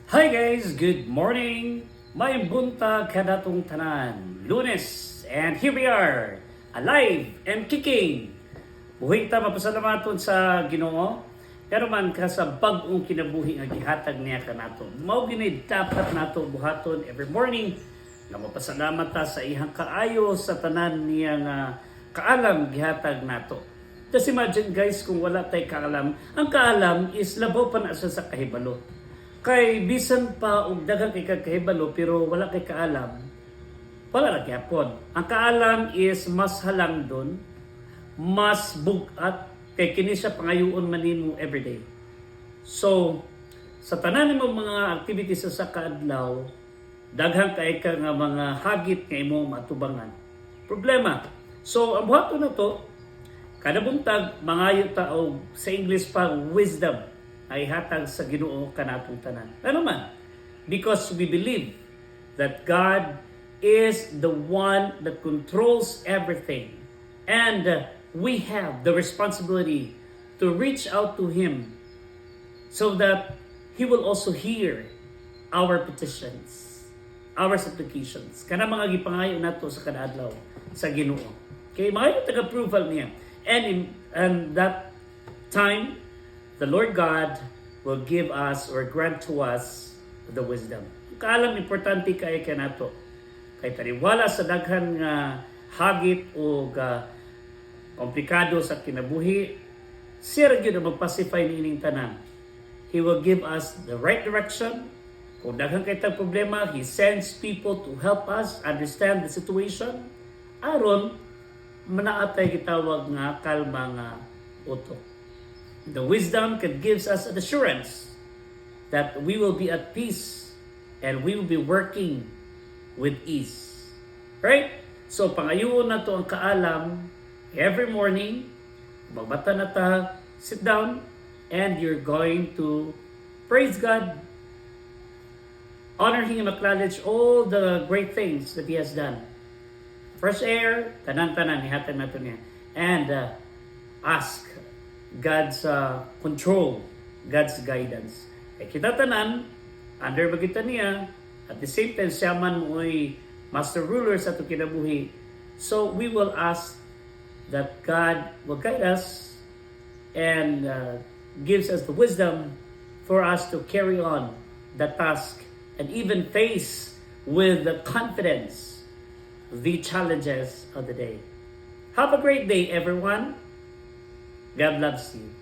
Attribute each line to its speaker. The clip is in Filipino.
Speaker 1: Hi guys, good morning. May buntag kadatong tanan. Lunes, and here we are, alive and kicking. Buhay ta mapasalamaton sa Ginoo. Pero man ka sa bag-ong kinabuhi nga gihatag niya kanato. Mao gini dapat nato buhaton every morning. Nga mapasalamat ta sa ihang kaayo sa tanan niya nga kaalam gihatag nato. Just imagine guys kung wala tay kaalam. Ang kaalam is labaw pa na sa kahibalo. Kay bisan pa og daghang kay kahibalo pero wala kay kaalam, wala ra gyapon. Ang kaalam is mas halangdon, mas bugat kay kini siya pangayoon man nimo everyday. So sa tanan nimo mga activities sa kaadlaw, daghang kay ka nga mga hagit nga imong matubangan. Problema. So ang buhaton na to, kada buntag mangayo ta og sa English pa wisdom ay hatag sa Ginoo kanatong tanan. Ano man? Because we believe that God is the one that controls everything. And we have the responsibility to reach out to Him so that He will also hear our petitions, our supplications. Kana mga gipangayo nato sa kadaadlaw sa Ginoo. Kay mga taga-approval niya. And that time, the Lord God will give us or grant to us the wisdom. Kaalam importante kay kanato. Kay taliwala sa daghan nga hagit o komplikado sa kinabuhi, siya gyud ang magpacify niining tanan. He will give us the right direction. Kung daghan kay tag problema, He sends people to help us understand the situation. Aron manaatay gitawag nga kalma nga utok. The wisdom can gives us an assurance that we will be at peace and we will be working with ease. Right? So pangayoon na to ang kaalam every morning. Magbata na ta, sit down, and you're going to praise God, honor Him, acknowledge all the great things that He has done. Fresh air, tanan-tanan, ihatag na to niya. And ask God's control, God's guidance. Kaya kita tanan, under bagita niya, at the same time, siya man mo'y master ruler sa ito kinabuhi. So we will ask that God will guide us and gives us the wisdom for us to carry on the task and even face with the confidence the challenges of the day. Have a great day, everyone. God loves you.